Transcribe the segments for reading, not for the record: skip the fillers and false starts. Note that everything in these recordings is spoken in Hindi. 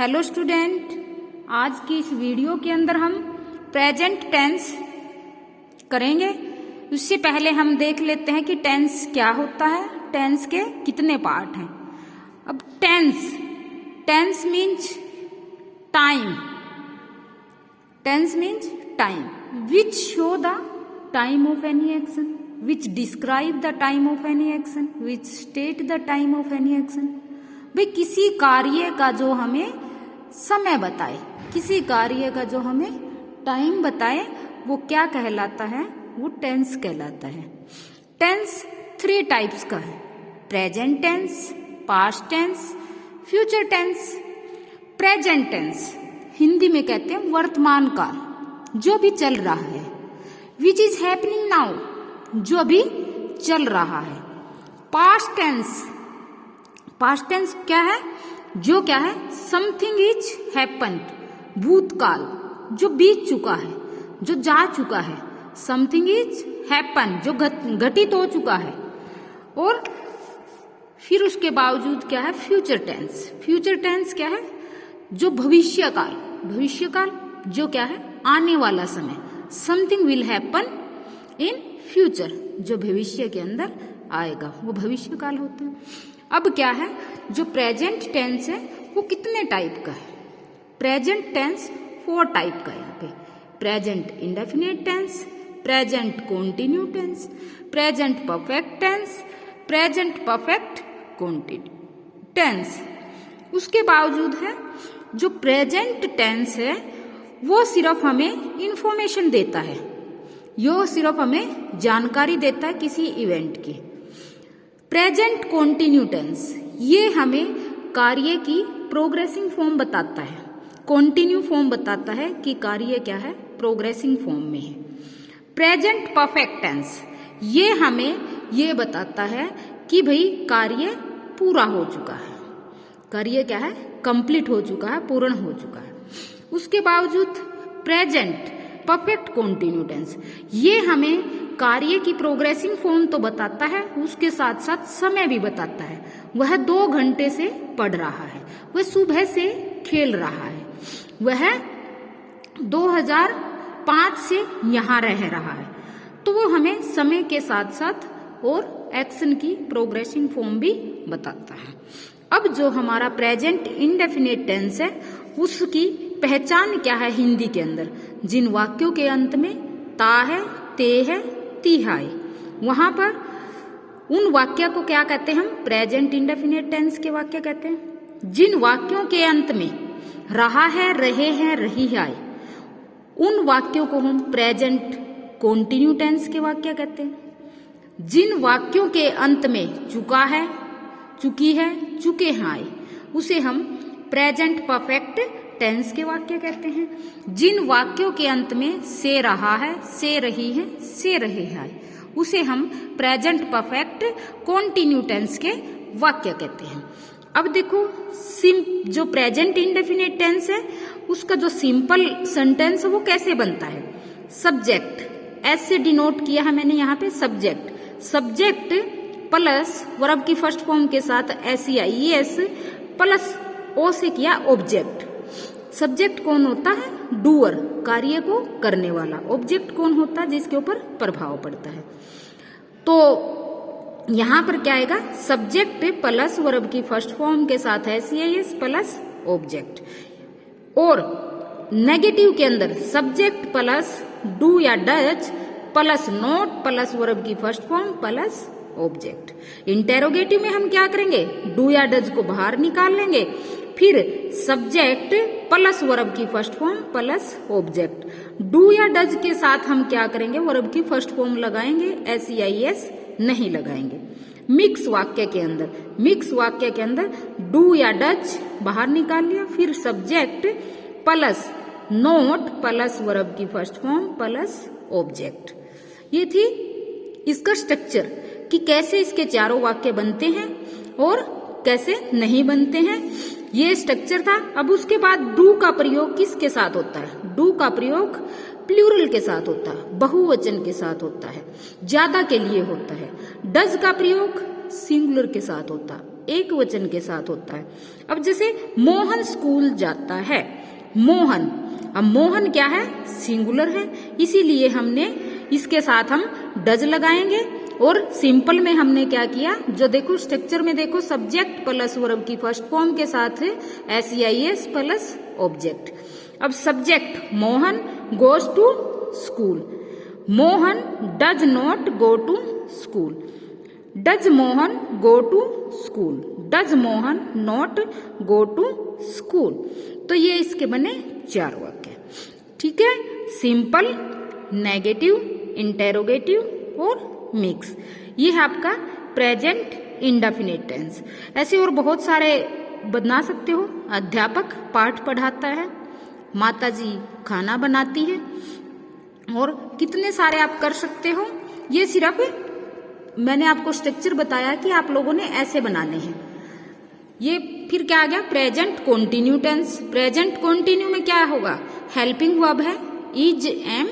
हेलो स्टूडेंट, आज की इस वीडियो के अंदर हम प्रेजेंट टेंस करेंगे। उससे पहले हम देख लेते हैं कि टेंस क्या होता है, टेंस के कितने पार्ट हैं। अब tense means time, tense means time which show the time of any action, which describe the time of any action, which state the time of any action. भाई किसी कार्य का जो हमें समय बताए, किसी कार्य का जो हमें टाइम बताए, वो क्या कहलाता है? वो टेंस कहलाता है। टेंस 3 टाइप्स का है, present tense, past tense, future tense. Present tense Hindi में कहते हैं वर्तमान काल, जो भी चल रहा है, विच इज हैपनिंग नाउ, जो अभी चल रहा है। पास्ट टेंस क्या है? जो क्या है? समथिंग इज हैपेंड, भूतकाल, जो बीत चुका है, जो जा चुका है। समथिंग इज हैपेंड, जो घटित हो चुका है। और फिर उसके बावजूद क्या है? फ्यूचर टेंस क्या है? जो भविष्यकाल जो क्या है? आने वाला समय। Something will happen in future, जो भविष्य के अंदर आएगा, वो भविष्यकाल होता है। अब क्या है? जो प्रेजेंट टेंस है वो कितने टाइप का है? प्रेजेंट टेंस 4 टाइप का है यहाँ पे। Present indefinite tense, present continue tense, present perfect tense, present perfect continue tense. उसके बावजूद है जो प्रेजेंट टेंस है वो सिर्फ हमें इंफॉर्मेशन देता है, यो सिर्फ हमें जानकारी देता है किसी इवेंट की। प्रेजेंट कॉन्टिन्यू टेंस ये हमें कार्य की प्रोग्रेसिंग फॉर्म बताता है, कॉन्टिन्यू फॉर्म बताता है कि कार्य क्या है? प्रोग्रेसिंग फॉर्म में है। प्रेजेंट परफेक्ट टेंस ये हमें ये बताता है कि भाई कार्य पूरा हो चुका है, कार्य क्या है? कंप्लीट हो चुका है, पूर्ण हो चुका है। उसके बावजूद प्रेजेंट परफेक्ट कॉन्टिन्यू टेंस ये हमें कार्य की प्रोग्रेसिंग फॉर्म तो बताता है, उसके साथ साथ समय भी बताता है। वह 2 घंटे से पढ़ रहा है, वह सुबह से खेल रहा है, वह 2005 से यहाँ रह रहा है। तो वो हमें समय के साथ साथ और एक्शन की प्रोग्रेसिंग फॉर्म भी बताता है। अब जो हमारा प्रेजेंट इंडेफिनिट टेंस है उसकी पहचान क्या है हिंदी के अंदर? जिन वाक्यों के अंत में ता है, ते है, ती है, वहां पर उन वाक्य को क्या कहते हैं? हम प्रेजेंट इंडेफिनिट टेंस के वाक्य कहते हैं। जिन वाक्यों के अंत में रहा है, रहे हैं, रही है, उन वाक्यों को हम प्रेजेंट कॉन्टिन्यू टेंस के वाक्य कहते हैं। जिन वाक्यों के अंत में चुका है, चुकी है, चुके हैं, उसे हम प्रेजेंट परफेक्ट टेंस के वाक्य कहते हैं। जिन वाक्यों के अंत में से रहा है, से रही है, से रहे हैं, उसे हम प्रेजेंट परफेक्ट कॉन्टिन्यू टेंस के वाक्य कहते हैं। अब देखो जो प्रेजेंट इंडेफिनिट टेंस है उसका जो सिंपल सेंटेंस है वो कैसे बनता है? सब्जेक्ट एस से डिनोट किया है मैंने यहाँ पे, सब्जेक्ट प्लस वर्ब की फर्स्ट फॉर्म के साथ SEIES प्लस ओ से किया ऑब्जेक्ट। सब्जेक्ट कौन होता है? डूअर, कार्य को करने वाला। ऑब्जेक्ट कौन होता है? जिसके ऊपर प्रभाव पड़ता है। तो यहां पर क्या आएगा? सब्जेक्ट प्लस वर्ब की फर्स्ट फॉर्म के साथ SEIS प्लस ऑब्जेक्ट। और नेगेटिव के अंदर सब्जेक्ट प्लस डू या does plus not plus verb की first form plus object. Interrogative में हम क्या करेंगे? डू या डज को बाहर निकाल लेंगे, फिर सब्जेक्ट प्लस वर्ब की first form plus object. Do या डज के साथ हम क्या करेंगे? वर्ब की फर्स्ट फॉर्म लगाएंगे, SEIS नहीं लगाएंगे। मिक्स वाक्य के अंदर डू या डज बाहर निकाल लिया, फिर subject plus not plus verb की फर्स्ट फॉर्म प्लस ऑब्जेक्ट। ये थी इसका स्ट्रक्चर कि कैसे इसके चारों वाक्य बनते हैं और कैसे नहीं बनते हैं, ये स्ट्रक्चर था। अब उसके बाद डू का प्रयोग किसके साथ होता है? डू का प्रयोग प्लूरल के साथ होता है, बहुवचन के साथ होता है, ज्यादा के लिए होता है। डज का प्रयोग सिंगुलर के साथ होता है, एक वचन के साथ होता है। अब जैसे मोहन स्कूल जाता है, मोहन, अब मोहन क्या है, सिंगुलर है, इसीलिए हमने इसके साथ हम डज लगाएंगे। और सिंपल में हमने क्या किया, जो देखो स्ट्रक्चर में देखो, सब्जेक्ट प्लस वर्ब की फर्स्ट फॉर्म के साथ SEIS प्लस ऑब्जेक्ट। अब subject Mohan goes to school, Mohan does not go to school, does Mohan go to school, does Mohan not go to school. तो ये इसके बने 4 वाक्य। ठीक है, सिंपल, नेगेटिव, इंटेरोगेटिव और मिक्स। ये है आपका प्रेजेंट इंडेफिनिट टेंस। ऐसे और बहुत सारे बना सकते हो। अध्यापक पाठ पढ़ाता है, माताजी खाना बनाती है, और कितने सारे आप कर सकते हो। ये सिर्फ मैंने आपको स्ट्रक्चर बताया कि आप लोगों ने ऐसे बनाने हैं। ये फिर क्या आ गया, present continue tense. Present continue में क्या होगा, हेल्पिंग वर्ब है इज, एम,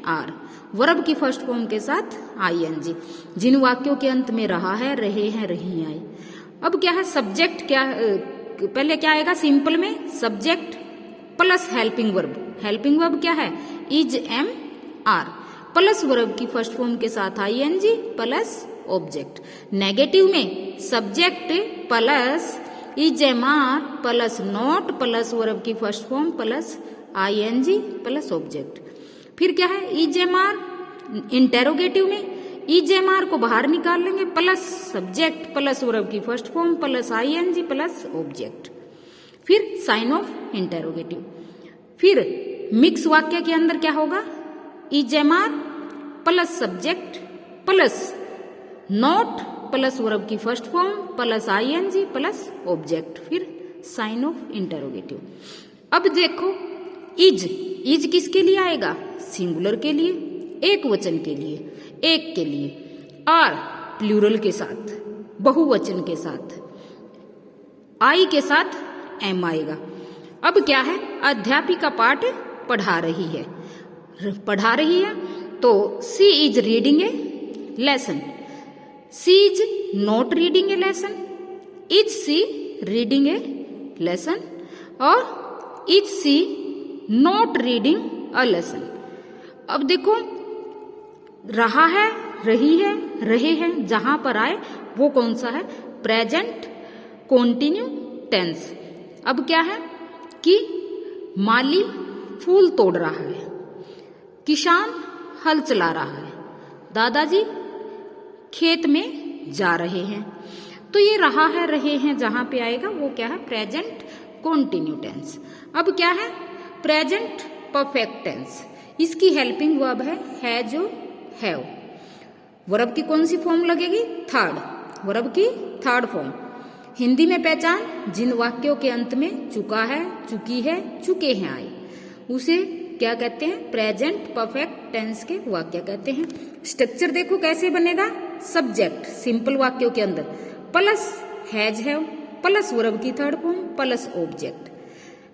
आर, वर्ब की फर्स्ट फॉर्म के साथ ING, जिन वाक्यों के अंत में रहा है, रहे हैं, रही आई। अब क्या है, सब्जेक्ट क्या, पहले क्या आएगा सिंपल में, subject plus helping verb. Helping verb क्या है, is, am, are, plus verb की फर्स्ट फॉर्म के साथ ING प्लस ऑब्जेक्ट। नेगेटिव में subject plus is, am, are plus not plus verb की first form plus ING plus object. फिर क्या है, इज, एम, आर। इंटेरोगेटिव में इज, एम, आर को बाहर निकाल लेंगे, प्लस सब्जेक्ट प्लस वर्ब की first form plus ING plus object. फिर साइन ऑफ इंटेरोगेटिव। फिर मिक्स वाक्य के अंदर क्या होगा, is, am, are plus subject plus not plus verb की first form plus ING plus object, फिर साइन ऑफ इंटेरोगेटिव। अब देखो, इज किसके लिए आएगा, सिंगुलर के लिए, एक वचन के लिए, एक के लिए। आर प्लूरल के साथ, बहुवचन के साथ, आई के साथ एम आएगा। अब क्या है, अध्यापिका पाठ पढ़ा रही है, तो she is reading a lesson, she is not reading a lesson, is she reading a lesson, और is she not reading a lesson. अब देखो, रहा है, रही है, रहे हैं, जहां पर आए वो कौन सा है, प्रेजेंट कॉन्टिन्यू टेंस। अब क्या है कि माली फूल तोड़ रहा है, किसान हल चला रहा है, दादाजी खेत में जा रहे हैं। तो ये रहा है, रहे हैं, जहां पे आएगा वो क्या है, प्रेजेंट कॉन्टिन्यू टेंस। अब क्या है, प्रेजेंट परफेक्ट टेंस। इसकी हेल्पिंग वर्ब है जो, हैव। वर्ब की कौन सी फॉर्म लगेगी, थर्ड, वर्ब की थर्ड फॉर्म। हिंदी में पहचान, जिन वाक्यों के अंत में चुका है, चुकी है, चुके हैं आए, उसे क्या कहते हैं, प्रेजेंट परफेक्ट टेंस के वाक्य कहते हैं। स्ट्रक्चर देखो कैसे बनेगा, सब्जेक्ट सिंपल वाक्यों के अंदर plus has, have plus verb की थर्ड फॉर्म प्लस ऑब्जेक्ट।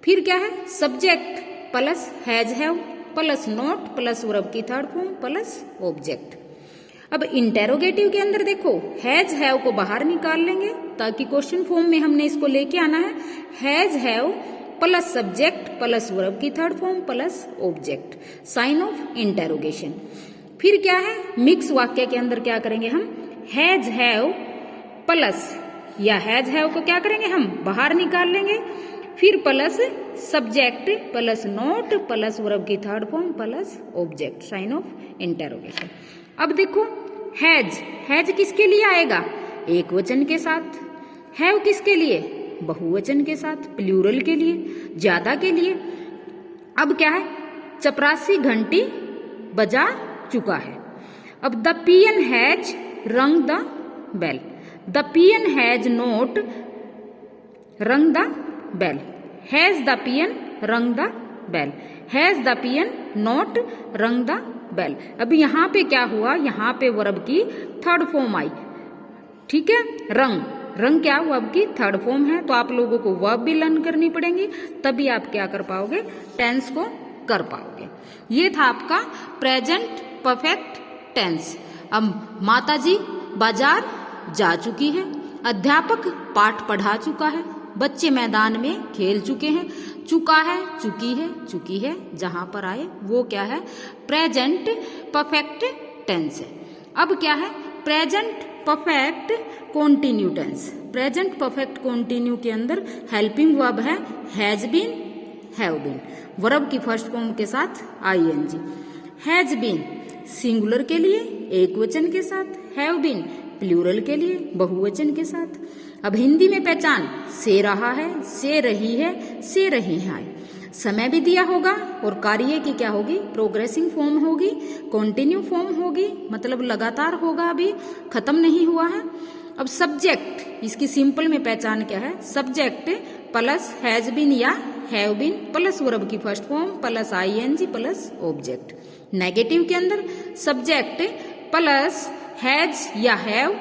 फिर क्या है, subject plus has, have plus not plus verb की थर्ड फॉर्म प्लस ऑब्जेक्ट। अब इंटेरोगेटिव के अंदर देखो, हैज, हैव को बाहर निकाल लेंगे ताकि क्वेश्चन फॉर्म में हमने इसको लेके आना है। Has, have plus subject plus verb की third form plus object, sign of interrogation. फिर क्या है, मिक्स वाक्य के अंदर क्या करेंगे हम, हैज, हैव प्लस, या हैज, हैव को क्या करेंगे हम बाहर निकाल लेंगे, फिर plus subject plus not plus verb की third form plus object, sign of interrogation. अब देखो, हैज किसके लिए आएगा, एक वचन के साथ, हैव किसके लिए, बहुवचन के साथ, प्लूरल के लिए, ज्यादा के लिए। अब क्या है, चपरासी घंटी बजा चुका है। अब the peon has rung the bell, the peon has not rung the bell, has the peon rung the bell, has the peon not rung the bell. अब यहाँ पे क्या हुआ, यहाँ पे वर्ब की थर्ड फॉर्म आई, ठीक है। रंग क्या वर्ब की थर्ड फॉर्म है, तो आप लोगों को वर्ब भी लर्न करनी पड़ेंगी, तभी आप क्या कर पाओगे, टेंस को कर पाओगे। ये था आपका प्रेजेंट परफेक्ट टेंस। अब माताजी बाजार जा चुकी है, अध्यापक पाठ पढ़ा चुका है, बच्चे मैदान में खेल चुके हैं। चुका है, चुकी है जहां पर आए वो क्या है, प्रेजेंट परफेक्ट टेंस है। अब क्या है, present perfect continue tense. Present perfect continue के अंदर हेल्पिंग वर्ब है has been, have been, verb की फर्स्ट फॉर्म के साथ आईएनजी। हैज बीन सिंगुलर के लिए एक वचन के साथ, हैव बीन प्लूरल के लिए बहुवचन के साथ। अब हिंदी में पहचान से रहा है, से रही है, से रहे हैं। समय भी दिया होगा और कार्य की क्या होगी, प्रोग्रेसिंग फॉर्म होगी, कॉन्टिन्यू फॉर्म होगी, मतलब लगातार होगा, अभी खत्म नहीं हुआ है। अब सब्जेक्ट, इसकी सिंपल में पहचान क्या है, सब्जेक्ट प्लस हैज बीन या हैव बीन प्लस वर्ब की first form plus ING plus object. Negative के अंदर सब्जेक्ट प्लस हैज या हैव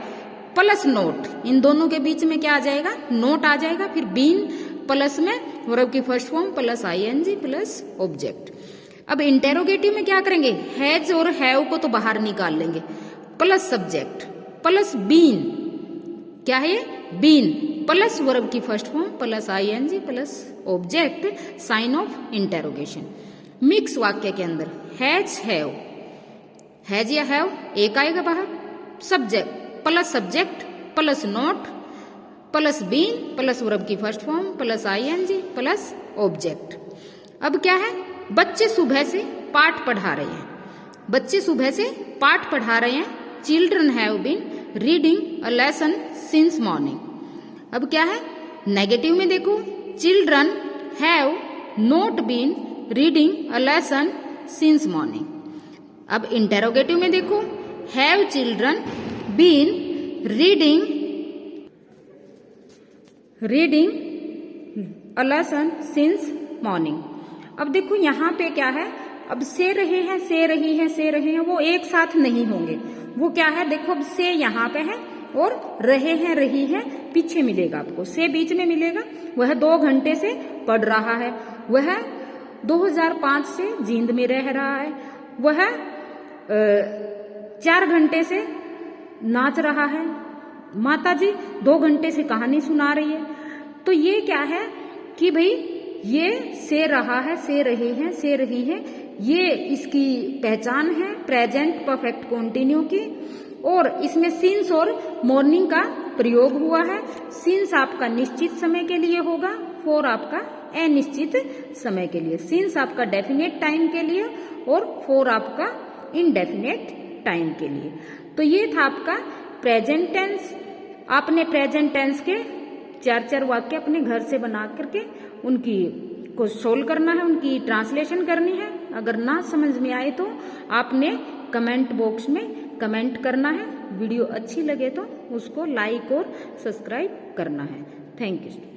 प्लस नोट, इन दोनों के बीच में क्या आ जाएगा, नोट आ जाएगा। फिर बीन प्लस में वर्ब की first form plus ING plus object. अब इंटेरोगेटिव में क्या करेंगे, हैज और हैव को तो बाहर निकाल लेंगे, प्लस सब्जेक्ट प्लस बीन, क्या है ये, बीन प्लस वर्ब की first form plus ING plus object, sign of interrogation. Mix वाक्य के अंदर हैज हैव, हैज या हैव एक आएगा बाहर, subject plus not plus been plus verb की first form plus ING plus object. अब क्या है, बच्चे सुबह से पाठ पढ़ा रहे हैं, बच्चे सुबह से पाठ पढ़ा रहे हैं। Children have been reading a lesson since morning. अब क्या है, नेगेटिव में देखो, children have not been reading a lesson since morning. अब इंटेरोगेटिव में देखो, have children been reading a lesson since morning. अब देखो यहाँ पे क्या है, अब से रहे हैं, से रही है, से रहे हैं, वो एक साथ नहीं होंगे। वो क्या है, देखो अब से यहाँ पे है और रहे हैं, रही है पीछे मिलेगा आपको, से बीच में मिलेगा। वह 2 घंटे से पढ़ रहा है, वह 2005 से जींद में रह रहा है, वह 4 घंटे से नाच रहा है, माताजी 2 घंटे से कहानी सुना रही है। तो ये क्या है कि भाई ये से रहा है, से रहे हैं, से रही है, ये इसकी पहचान है प्रेजेंट परफेक्ट कॉन्टिन्यू की। और इसमें सिंस और मॉर्निंग का प्रयोग हुआ है। सिंस आपका निश्चित समय के लिए होगा, फॉर आपका अनिश्चित समय के लिए। सिंस आपका डेफिनेट टाइम के लिए और फॉर आपका इनडेफिनेट टाइम के लिए। तो ये था आपका प्रेजेंट टेंस। आपने प्रेजेंट टेंस के 4 वाक्य अपने घर से बना करके उनकी को सोल्व करना है, उनकी ट्रांसलेशन करनी है। अगर ना समझ में आए तो आपने कमेंट बॉक्स में कमेंट करना है। वीडियो अच्छी लगे तो उसको लाइक और सब्सक्राइब करना है। Thank you.